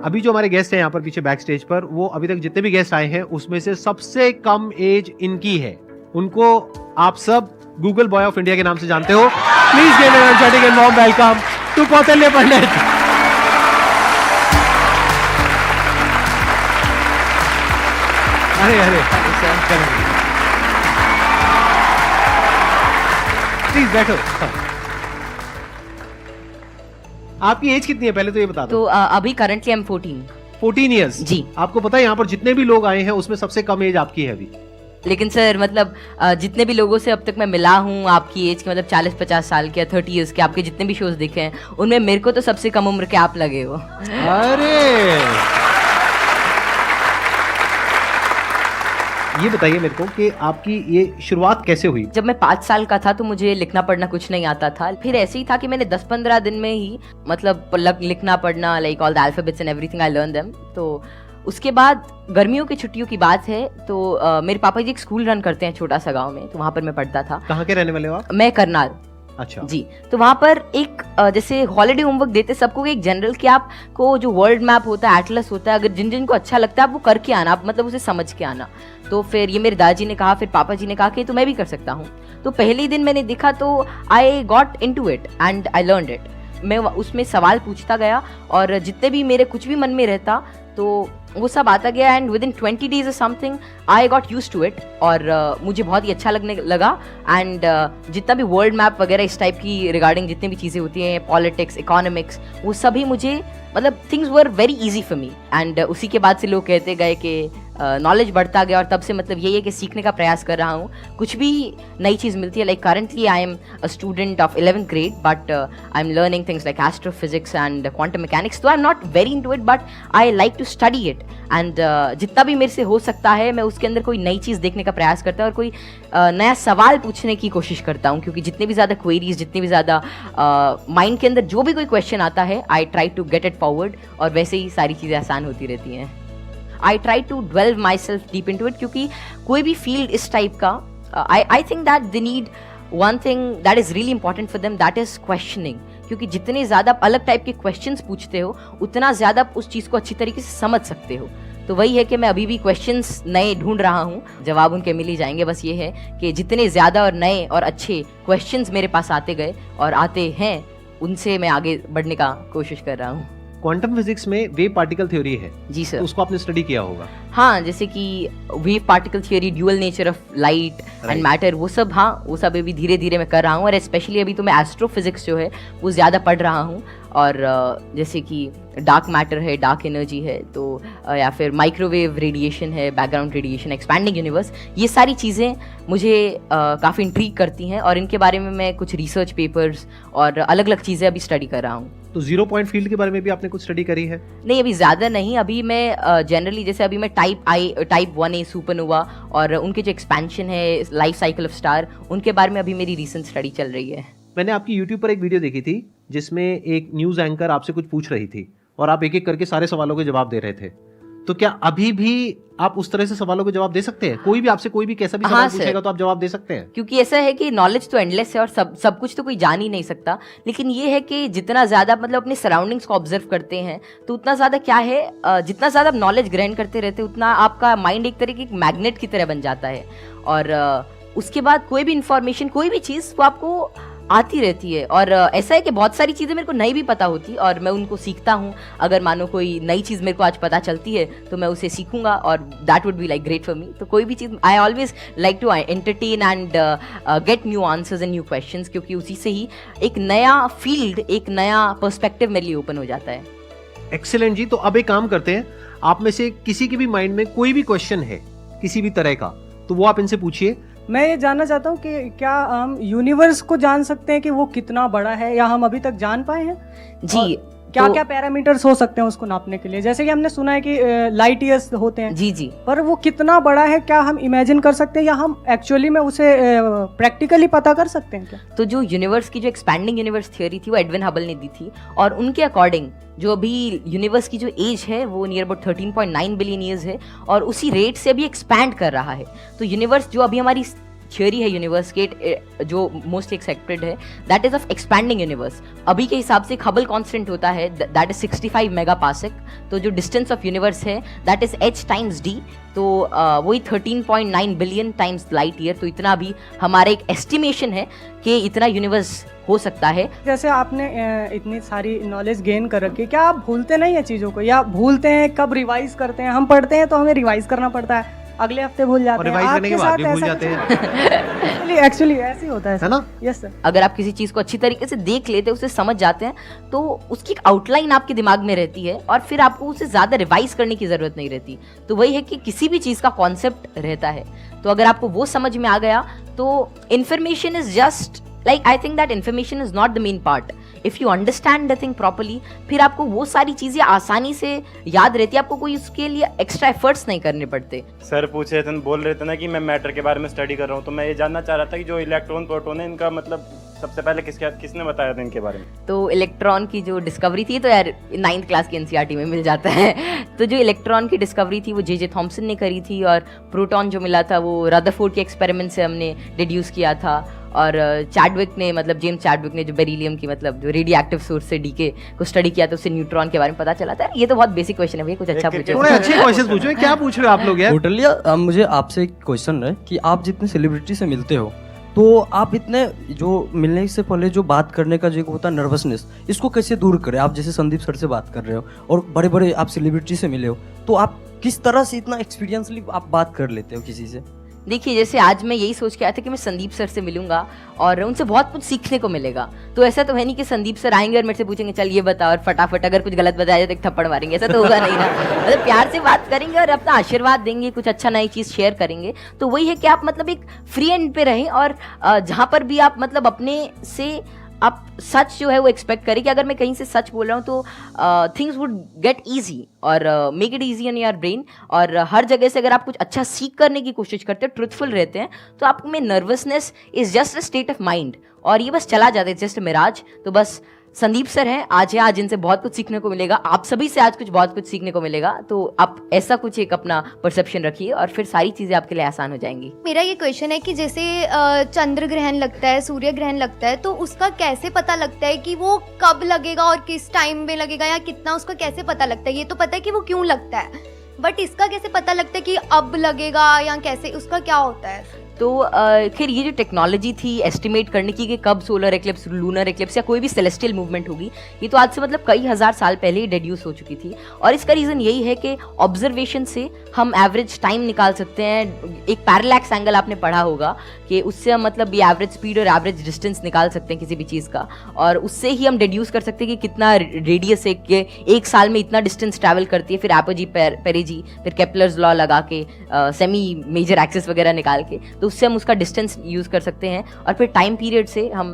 अभी जो हमारे गेस्ट हैं यहाँ पर पीछे बैक स्टेज पर, वो अभी तक जितने भी गेस्ट आए हैं उसमें से सबसे कम एज इनकी है। उनको आप सब गूगल बॉय ऑफ इंडिया के नाम से जानते हो। Please give an energetic and warm welcome to Kautilya Pandit. अरे प्लीज बैठो। आपकी एज कितनी है पहले तो ये बता दो। तो अभी करंटली आई एम 14 ईयर्स जी। आपको पता है यहाँ पर जितने भी लोग आए हैं उसमें सबसे कम एज आपकी है अभी। लेकिन सर मतलब जितने भी लोगों से अब तक मैं मिला हूँ आपकी एज के, मतलब 40-50 साल के या 30 ईयर्स के, आपके जितने भी शोज देखे हैं उनमें मेरे को तो सबसे कम उम्र के आप लगे हो। अरे ये बताइए मेरे को कि आपकी ये शुरुआत कैसे हुई? जब मैं 5 साल का था तो मुझे लिखना पढ़ना कुछ नहीं आता था। फिर ऐसे ही था कि मैंने 10-15 दिन में ही मतलब लिखना पढ़ना, like all the alphabets and everything I learn them. तो उसके बाद गर्मियों की छुट्टियों की बात है तो मेरे पापा जी एक स्कूल रन करते हैं छोटा सा गांव में, तो वहां पर मैं पढ़ता था। कहाँ के रहने वाले हो आप? मैं करनाल। अच्छा जी। तो वहां पर एक जैसे हॉलिडे होमवर्क देते सबको एक जनरल कि आपको जो वर्ल्ड मैप होता है, एटलस होता है, अगर जिन जिन को अच्छा लगता है आप वो करके आना, आप मतलब उसे समझ के आना। तो फिर ये मेरे दादाजी ने कहा, फिर पापा जी ने कहा कि तो मैं भी कर सकता हूँ। तो पहले ही दिन मैंने देखा तो I got into it and I learned it. मैं उसमें सवाल पूछता गया और जितने भी मेरे कुछ भी मन में रहता तो वो सब आता गया एंड विद इन 20 डेज और something I got used to it और मुझे बहुत ही अच्छा लगने लगा। एंड जितना भी वर्ल्ड मैप वगैरह इस टाइप की रिगार्डिंग जितनी भी चीज़ें होती हैं, पॉलिटिक्स, इकोनॉमिक्स, वो सभी मुझे मतलब things were very easy for me. And उसी के बाद से लोग कहते गए कि नॉलेज बढ़ता गया और तब से मतलब यही है कि सीखने का प्रयास कर रहा हूँ। कुछ भी नई चीज़ मिलती है, like currently I am a student of 11th grade but I am learning things like astrophysics and quantum mechanics. तो I am not very into it but I like to study it and जितना भी मेरे से हो सकता है मैं उसके अंदर कोई नई चीज़ देखने का प्रयास करता हूँ और कोई नया सवाल पूछने की कोशिश करता हूँ, क्योंकि जितनी भी ज़्यादा क्वेरीज, जितनी भी ज़्यादा माइंड के अंदर जो भी कोई क्वेश्चन आता है I try to get it forward और वैसे ही सारी चीज़ें आसान होती रहती हैं। I try to delve myself deep into it, क्योंकि कोई भी फील्ड इस टाइप का I think that they need one thing that is really important for them, that is questioning. क्योंकि जितने ज़्यादा आप अलग टाइप के क्वेश्चंस पूछते हो उतना ज़्यादा आप उस चीज़ को अच्छी तरीके से समझ सकते हो। तो वही है कि मैं अभी भी क्वेश्चंस नए ढूंढ रहा हूँ, जवाब उनके मिल ही जाएंगे। बस ये है कि जितने ज़्यादा और नए और अच्छे क्वेश्चंस मेरे पास आते गए और आते हैं उनसे मैं आगे बढ़ने का कोशिश कर रहा हूँ। क्वांटम फिजिक्स में वेव पार्टिकल थ्योरी है जी सर। तो उसको आपने स्टडी किया होगा। हाँ, जैसे कि wave particle theory, dual nature of light and matter, वो सब, हाँ वो सब अभी धीरे धीरे मैं कर रहा हूँ। और स्पेशली अभी तो मैं एस्ट्रोफिजिक्स जो है वो ज़्यादा पढ़ रहा हूँ। और जैसे कि डार्क मैटर है, डार्क एनर्जी है, तो या फिर माइक्रोवेव रेडिएशन है, बैकग्राउंड रेडिएशन, एक्सपैंडिंग यूनिवर्स, ये सारी चीज़ें मुझे काफ़ी इंट्रीग करती हैं और इनके बारे में मैं कुछ रिसर्च पेपर्स और अलग अलग चीज़ें अभी स्टडी कर रहा हूँ। तो जीरो पॉइंट फील्ड के बारे में भी आपने कुछ स्टडी करी है? नहीं, अभी ज़्यादा नहीं। अभी मैं जनरली जैसे अभी मैं टाइप 1A सुपरनोवा और उनके जो एक्सपेंशन है, लाइफ साइकिल ऑफ स्टार, उनके बारे में अभी मेरी रिसेंट स्टडी चल रही है। मैंने आपकी YouTube पर एक वीडियो देखी थी जिसमें एक न्यूज़ एंकर आपसे कुछ पूछ रही थी और आप एक एक करके सारे सवालों के जवाब दे रहे थे। तो क्या अभी भी आप उस तरह से सवालों के जवाब दे सकते हैं? कोई भी आपसे कोई भी कैसा भी सवाल पूछेगा तो आप जवाब दे सकते हैं? क्योंकि ऐसा है कि नॉलेज तो एंडलेस है और सब कुछ तो कोई जान ही नहीं सकता। लेकिन ये है कि जितना ज़्यादा मतलब अपने सराउंडिंग्स को ऑब्जर्व करते हैं तो उतना ज़्यादा क्या है, जितना ज़्यादा आप नॉलेज ग्रहण करते रहते हैं उतना आपका माइंड एक तरह की मैग्नेट की तरह बन जाता है। और उसके बाद कोई भी इंफॉर्मेशन, कोई भी चीज़ वो आपको आती रहती है। और ऐसा है कि बहुत सारी चीज़ें मेरे को नहीं भी पता होती और मैं उनको सीखता हूँ। अगर मानो कोई नई चीज़ मेरे को आज पता चलती है तो मैं उसे सीखूंगा और that would be like great for me. तो कोई भी चीज़ I always like to entertain and get new answers and new questions, क्योंकि उसी से ही एक नया फील्ड, एक नया पर्सपेक्टिव मेरे लिए ओपन हो जाता है। एक्सीलेंट जी। तो अब एक काम करते हैं, आप में से किसी के भी माइंड में कोई भी क्वेश्चन है किसी भी तरह का तो वो आप इनसे पूछिए। मैं ये जानना चाहता हूँ कि क्या हम यूनिवर्स को जान सकते हैं कि वो कितना बड़ा है, या हम अभी तक जान पाए हैं? जी, क्या क्या पैरामीटर्स हो सकते हैं उसको नापने के लिए? जैसे कि हमने सुना है कि लाइट ईयर्स होते हैं। जी जी। पर वो कितना बड़ा है, क्या हम इमेजिन कर सकते हैं या हम एक्चुअली में उसे प्रैक्टिकली पता कर सकते हैं क्या? तो जो यूनिवर्स की जो एक्सपैंडिंग यूनिवर्स थ्योरी थी वो एडविन हबल ने दी थी और उनके अकॉर्डिंग जो अभी यूनिवर्स की जो एज है वो नियर अबाउट 13.9 बिलियन ईयर्स है और उसी रेट से अभी एक्सपैंड कर रहा है। तो यूनिवर्स जो अभी हमारी थियोरी है यूनिवर्स के जो मोस्ट एक्सेप्टेड है, that is of expanding universe. अभी के हिसाब से हबल कांस्टेंट होता है दैट इज 65 मेगापास्कल, तो जो डिस्टेंस ऑफ यूनिवर्स है that is h times d, तो वही 13.9 बिलियन टाइम्स लाइट ईयर। तो इतना भी हमारा एक एस्टिमेशन है कि इतना यूनिवर्स हो सकता है। जैसे आपने इतनी सारी नॉलेज गेन कर रखी है, क्या आप भूलते नहीं है चीज़ों को, या भूलते हैं? कब रिवाइज करते हैं? हम पढ़ते हैं तो हमें रिवाइज करना पड़ता है, अगले हफ्ते भूल जाते हैं, रिवाइज करने के बाद भी भूल जाते हैं। एक्चुअली ऐसे ही होता है ना? Yes sir. अगर आप किसी चीज को अच्छी तरीके से देख लेते हैं, उसे समझ जाते हैं, तो उसकी एक आउटलाइन आपके दिमाग में रहती है और फिर आपको उसे ज्यादा रिवाइज करने की जरूरत नहीं रहती। तो वही है कि किसी भी चीज का कॉन्सेप्ट रहता है, तो अगर आपको वो समझ में आ गया तो information is just like, I think that information is not the main part. If you understand the thing properly, फिर आपको वो सारी चीजें आसानी से याद रहती है, आपको कोई उसके लिए एक्स्ट्रा एफर्ट्स नहीं करने पड़ते। सर पूछ रहे थे, बोल रहे थे ना कि मैं मैटर के बारे में स्टडी कर रहा हूँ, तो मैं ये जानना चाह रहा था कि जो इलेक्ट्रॉन प्रोटॉन है, इनका मतलब सबसे पहले किसने बताया था इनके बारे में? तो इलेक्ट्रॉन की जो डिस्कवरी थी, तो यार 9th क्लास की एनसीईआरटी में मिल जाता है। तो जो इलेक्ट्रॉन की डिस्कवरी थी वो जे थॉमसन ने करी थी, और प्रोटॉन जो मिला था वो रदरफोर्ड के एक्सपेरिमेंट से हमने डिड्यूस किया था। और चैडविक ने, मतलब जेम्स चैडविक ने जो बेरिलियम की, मतलब जो रेडियो एक्टिव सोर्स से डीके को स्टडी किया था, उससे न्यूट्रॉन के बारे में पता चला था। ये तो बहुत बेसिक क्वेश्चन है भैया, कुछ अच्छा पूछो। थोड़े अच्छे क्वेश्चन पूछो। क्या पूछ रहे हो आप लोग यार? टोटली। मुझे आपसे एक क्वेश्चन है कि आप जितने सेलिब्रिटी से मिलते हो, तो आप इतने जो मिलने से पहले जो बात करने का जो होता है नर्वसनेस, इसको कैसे दूर करें? आप जैसे संदीप सर से बात कर रहे हो और बड़े बड़े आप सेलिब्रिटी से मिले हो, तो आप किस तरह से इतना एक्सपीरियंसली आप बात कर लेते हो किसी से? देखिए, जैसे आज मैं यही सोच के आया था कि मैं संदीप सर से मिलूंगा और उनसे बहुत कुछ सीखने को मिलेगा। तो ऐसा तो है नहीं कि संदीप सर आएंगे और मेरे से पूछेंगे चल ये बता, और फटाफट अगर कुछ गलत बताया तो एक थप्पड़ मारेंगे, ऐसा तो होगा नहीं ना। मतलब प्यार से बात करेंगे और अपना आशीर्वाद देंगे, कुछ अच्छा नई चीज़ शेयर करेंगे। तो वही है कि आप मतलब एक फ्री एंड पे रहें, और जहाँ पर भी आप मतलब अपने से आप सच जो है वो एक्सपेक्ट करें कि अगर मैं कहीं से सच बोल रहा हूँ तो थिंग्स वुड गेट ईजी, और make it easy in your brain. और हर जगह से अगर आप कुछ अच्छा सीख करने की कोशिश करते हो, ट्रुथफुल रहते हैं, तो आप में nervousness is just a state of mind, और ये बस चला जाता है, जस्ट मिराज। तो बस संदीप सर हैं, आज इनसे बहुत कुछ सीखने को मिलेगा, आप सभी से आज बहुत कुछ सीखने को मिलेगा। तो आप ऐसा कुछ एक अपना परसेप्शन रखिए और फिर सारी चीज़ें आपके लिए आसान हो जाएंगी। मेरा ये क्वेश्चन है कि जैसे चंद्र ग्रहण लगता है, सूर्य ग्रहण लगता है, तो उसका कैसे पता लगता है कि वो कब लगेगा और किस टाइम में लगेगा, या कितना, उसका कैसे पता लगता है? ये तो पता है कि वो क्यों लगता है, बट इसका कैसे पता लगता है कि अब लगेगा, या कैसे, उसका क्या होता है? तो खैर ये जो टेक्नोलॉजी थी एस्टिमेट करने की कि कब सोलर एक्लिप्स, लूनर एक्लिप्स या कोई भी सेलेस्टियल मूवमेंट होगी, ये तो आज से मतलब कई हज़ार साल पहले ही डेड्यूस हो चुकी थी। और इसका रीज़न यही है कि ऑब्जर्वेशन से हम एवरेज टाइम निकाल सकते हैं। एक पैरेलैक्स एंगल आपने पढ़ा होगा कि उससे हम मतलब ये एवरेज स्पीड और एवरेज डिस्टेंस निकाल सकते हैं किसी भी चीज़ का, और उससे ही हम डेड्यूस कर सकते हैं कि कितना रेडियस है, कि एक साल में इतना डिस्टेंस ट्रैवल करती है। फिर एपोजी, पेरेजी, फिर केपलर्स लॉ लगा के सेमी मेजर एक्सिस वगैरह निकाल के, तो उससे हम उसका डिस्टेंस यूज कर सकते हैं, और फिर टाइम पीरियड से हम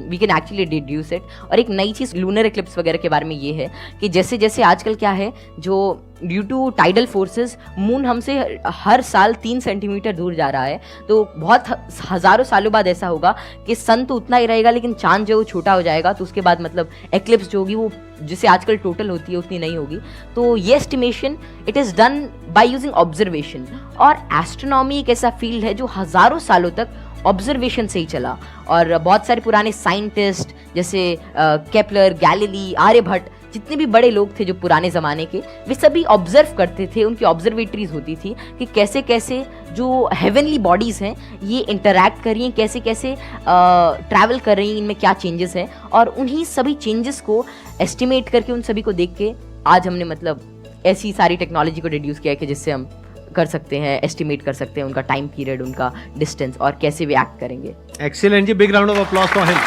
we can actually deduce it. और एक नई चीज़ लूनर एक्लिप्स वगैरह के बारे में ये है कि जैसे जैसे आजकल क्या है, जो due to tidal forces moon हमसे हर साल 3 सेंटीमीटर दूर जा रहा है, तो बहुत हज़ारों सालों बाद ऐसा होगा कि सन तो उतना ही रहेगा लेकिन चांद जो छोटा हो जाएगा, तो उसके बाद मतलब एक्लिप्स जो होगी वो जिसे आजकल टोटल होती है उतनी नहीं होगी। तो ये estimation it is done by using observation. और एस्ट्रोनॉमी एक ऐसा फील्ड है जो हज़ारों सालों तक ऑब्जर्वेशन से ही चला, और बहुत सारे पुराने साइंटिस्ट जैसे केपलर, गैलीली, आर्यभट्ट, जितने भी बड़े लोग थे जो पुराने ज़माने के, वे सभी ऑब्जर्व करते थे। उनकी ऑब्जर्वेटरीज होती थी कि कैसे कैसे जो हेवनली बॉडीज़ हैं ये इंटरैक्ट कर रही हैं, कैसे कैसे ट्रैवल कर रही हैं, इनमें क्या चेंजेस हैं, और उन्हीं सभी चेंजेस को एस्टिमेट करके, उन सभी को देख के आज हमने मतलब ऐसी सारी टेक्नोलॉजी को डिड्यूस किया है कि जिससे हम कर सकते हैं, एस्टिमेट कर सकते हैं उनका टाइम पीरियड, उनका डिस्टेंस, और कैसे वे एक्ट करेंगे। एक्सीलेंट जी, big round of applause for him.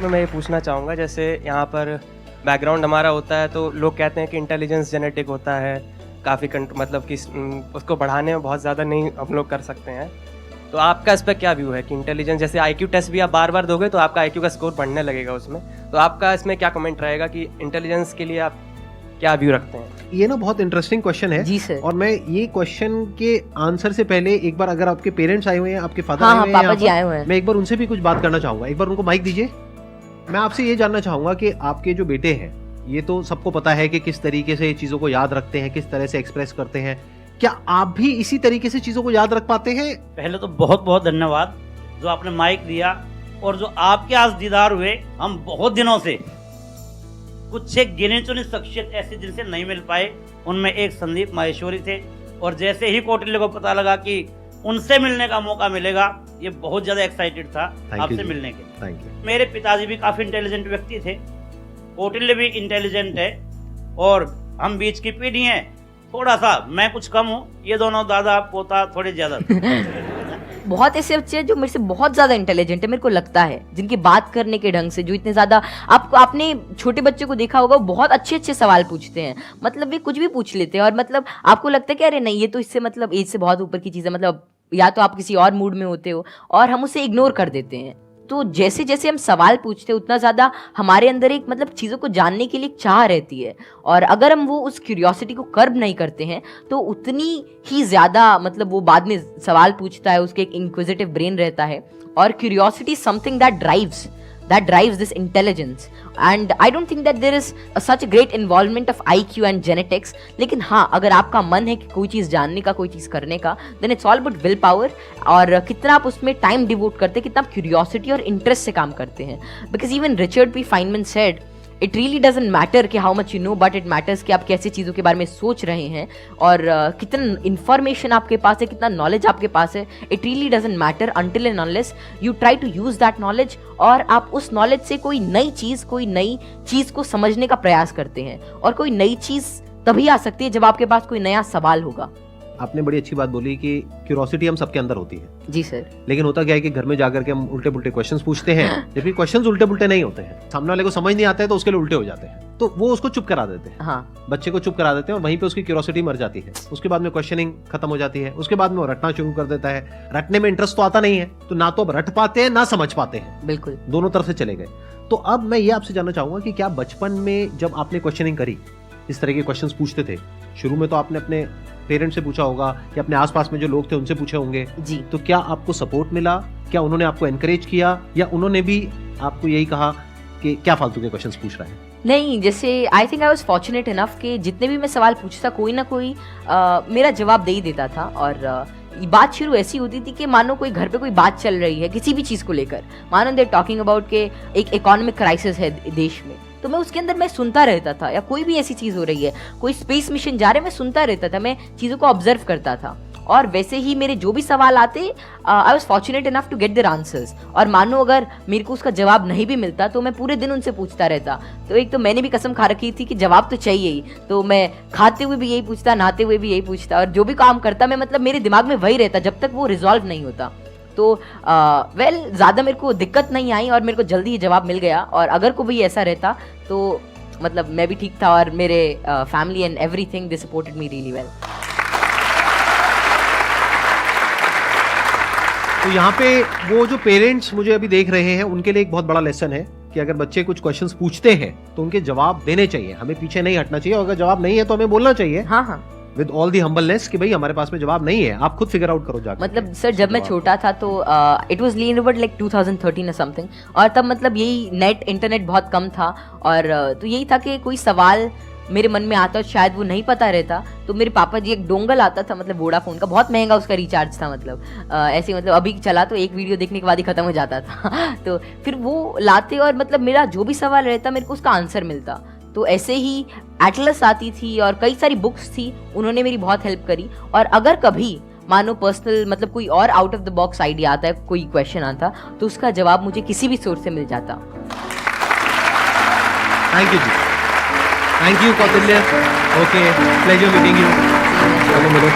मैं ये पूछना चाहूँगा, जैसे यहाँ पर बैकग्राउंड हमारा होता है, तो लोग कहते हैं कि इंटेलिजेंस जेनेटिक होता है, काफ़ी मतलब कि उसको बढ़ाने में बहुत ज़्यादा नहीं हम लोग कर सकते हैं। तो आपका इस पर क्या व्यू है कि इंटेलिजेंस, जैसे IQ टेस्ट भी आप बार बार दोगे तो आपका IQ का स्कोर बढ़ने लगेगा उसमें, तो आपका इसमें क्या कमेंट रहेगा कि इंटेलिजेंस के लिए आप क्या व्यू रखते हैं? ये ना बहुत इंटरेस्टिंग क्वेश्चन है जी सर। और मैं ये क्वेश्चन के आंसर से पहले एक बार, अगर आपके पेरेंट्स आए हुए हैं, आपके फादर हाँ, आए हुए हैं, पापा जी आए हुए हैं, मैं एक बार उनसे भी कुछ बात करना चाहूंगा। एक बार उनको माइक दीजिए। मैं आपसे ये जानना चाहूंगा कि आपके जो बेटे हैं, ये तो सबको पता है कि किस तरीके से चीज़ों को याद रखते हैं, किस तरह से एक्सप्रेस करते हैं, क्या आप भी इसी तरीके से चीजों को याद रख पाते हैं? पहले तो बहुत बहुत धन्यवाद जो आपने माइक दिया, और जो आपके आज दीदार हुए। हम बहुत दिनों से कुछ एक गिने चुने शख्सियत ऐसे जिनसे नहीं मिल पाए, उनमें एक संदीप माहेश्वरी थे, और जैसे ही कौटिल्य को पता लगा कि उनसे मिलने का मौका मिलेगा, ये बहुत ज्यादा एक्साइटेड था आपसे मिलने के लिए। Thank you. मेरे पिताजी भी काफी इंटेलिजेंट व्यक्ति थे, कौटिल्य भी इंटेलिजेंट है, और हम बीच की पीढ़ी हैं। थोड़ा सा मैं कुछ कम हूँ, ये दोनों दादा पोता थोड़े ज्यादा। बहुत ऐसे बच्चे हैं जो मेरे से बहुत ज्यादा इंटेलिजेंट है, मेरे को लगता है, जिनकी बात करने के ढंग से, जो इतने ज्यादा, आपने छोटे बच्चे को देखा होगा, वो बहुत अच्छे अच्छे सवाल पूछते हैं, मतलब वे कुछ भी पूछ लेते हैं, और मतलब आपको लगता है कि अरे नहीं, ये तो इससे मतलब एज से बहुत ऊपर की चीज है, मतलब या तो आप किसी और मूड में होते हो, और हम उसे इग्नोर कर देते हैं। तो जैसे जैसे हम सवाल पूछते हैं, उतना ज़्यादा हमारे अंदर एक मतलब चीज़ों को जानने के लिए एक चाह रहती है, और अगर हम वो उस क्यूरियोसिटी को कर्ब नहीं करते हैं, तो उतनी ही ज़्यादा मतलब वो बाद में सवाल पूछता है, उसके एक इंक्विजिटिव ब्रेन रहता है, और curiosity something that drives this intelligence, and I don't think that there is such a great involvement of IQ and genetics. लेकिन हाँ, अगर आपका मन है कि कोई चीज़ जानने का, कोई चीज़ करने का, then it's all about will power, और कितना आप उसमें टाइम डिवोट करते हैं, कितना आप क्यूरियोसिटी और इंटरेस्ट से काम करते हैं। Because even Richard P Feynman said, it really doesn't matter कि how much you know, but it matters कि आप कैसे चीज़ों के बारे में सोच रहे हैं, और कितना इन्फॉर्मेशन आपके पास है, कितना नॉलेज आपके पास है। It really doesn't matter until and unless you try to use that knowledge, और आप उस नॉलेज से कोई नई चीज़ को समझने का प्रयास करते हैं। और कोई नई चीज़ तभी आ सकती है जब आपके पास कोई नया सवाल होगा। आपने बड़ी अच्छी बात बोली कि क्यूरोसिटी हम सबके अंदर होती है। जी सर। लेकिन होता क्या है कि घर में जाकर के हम उल्टे पुल्टे क्वेश्चंस पूछते हैं, जबकि क्वेश्चंस उल्टे पुल्टे नहीं होते हैं। सामने वाले को समझ नहीं आता है तो उसके लिए उल्टे हो जाते हैं, तो वो उसको चुप करा देते हैं। हाँ, बच्चे को चुप करा देते हैं, और वहीं पे उसकी क्यूरोसिटी मर जाती है। उसके बाद में क्वेश्चनिंग खत्म हो जाती है, उसके बाद में वो रटना शुरू कर देता है। रटने में इंटरेस्ट तो आता नहीं है, तो ना तो अब रट पाते हैं ना समझ पाते हैं, बिल्कुल दोनों तरफ से चले गए। तो अब मैं ये आपसे जानना चाहूंगा कि क्या बचपन में जब आपने क्वेश्चनिंग करी, इस तरह के क्वेश्चंस पूछते थे, शुरू में तो आपने अपने पेरेंट्स से पूछा होगा या अपने आसपास में जो लोग थे उनसे पूछे होंगे जी, तो क्या आपको सपोर्ट मिला? क्या उन्होंने आपको एनकरेज किया, या उन्होंने भी आपको यही कहा कि क्या फालतू के क्वेश्चंस पूछ रहे हैं? नहीं, जैसे I think I was fortunate enough कि जितने भी मैं सवाल पूछता, कोई ना कोई मेरा जवाब दे ही देता था। और बात शुरू ऐसी होती थी कि मानो कोई घर पे कोई बात चल रही है किसी भी चीज़ को लेकर, मानो दे टॉकिंग अबाउट के एक इकोनॉमिक क्राइसिस है देश में, तो मैं उसके अंदर मैं सुनता रहता था, या कोई भी ऐसी चीज़ हो रही है, कोई स्पेस मिशन जा रहे हैं, मैं सुनता रहता था, मैं चीज़ों को ऑब्जर्व करता था। और वैसे ही मेरे जो भी सवाल आते, I was fortunate enough to get their answers. और मानो अगर मेरे को उसका जवाब नहीं भी मिलता तो मैं पूरे दिन उनसे पूछता रहता। तो एक तो मैंने भी कसम खा रखी थी कि जवाब तो चाहिए ही, तो मैं खाते हुए भी यही पूछता, नहाते हुए भी यही पूछता, और जो भी काम करता मैं मतलब मेरे दिमाग में वही रहता जब तक वो रिजॉल्व नहीं होता। तो ज़्यादा मेरे को दिक्कत नहीं आई, और मेरे को जल्दी ही जवाब मिल गया। और अगर कोई ऐसा रहता तो मतलब मैं भी ठीक था, और मेरे family and everything they supported me really well. तो यहाँ पे वो जो पेरेंट्स मुझे अभी देख रहे हैं, उनके लिए एक बहुत बड़ा लेसन है कि अगर बच्चे कुछ क्वेश्चंस पूछते हैं तो उनके जवाब देने चाहिए, हमें पीछे नहीं हटना चाहिए। और अगर जवाब नहीं है तो हमें बोलना चाहिए, हाँ, विद ऑल दी हम्बलनेस कि भाई हमारे पास में जवाब नहीं है, आप खुद फिगर आउट करो जाकर। मतलब सर जब मैं छोटा था तो it was lean about like 2013 और समथिंग, और तब मतलब यही इंटरनेट बहुत कम था, और तो यही था कि कोई सवाल मेरे मन में आता, शायद वो नहीं पता रहता, तो मेरे पापा जी एक डोंगल आता था, मतलब वोडाफोन का, बहुत महंगा उसका रिचार्ज था, मतलब ऐसे मतलब अभी चला तो एक वीडियो देखने के बाद ही खत्म हो जाता था। तो फिर वो लाते, और मतलब मेरा जो भी सवाल रहता मेरे को उसका आंसर मिलता। तो ऐसे ही एटलस आती थी और कई सारी बुक्स थी, उन्होंने मेरी बहुत हेल्प करी। और अगर कभी मानो पर्सनल मतलब कोई और out of the box idea आता है, कोई क्वेश्चन आता, तो उसका जवाब मुझे किसी भी सोर्स से मिल जाता। थैंक यू जी, thank you Kautilya. Okay, pleasure meeting you. चलो मिलो।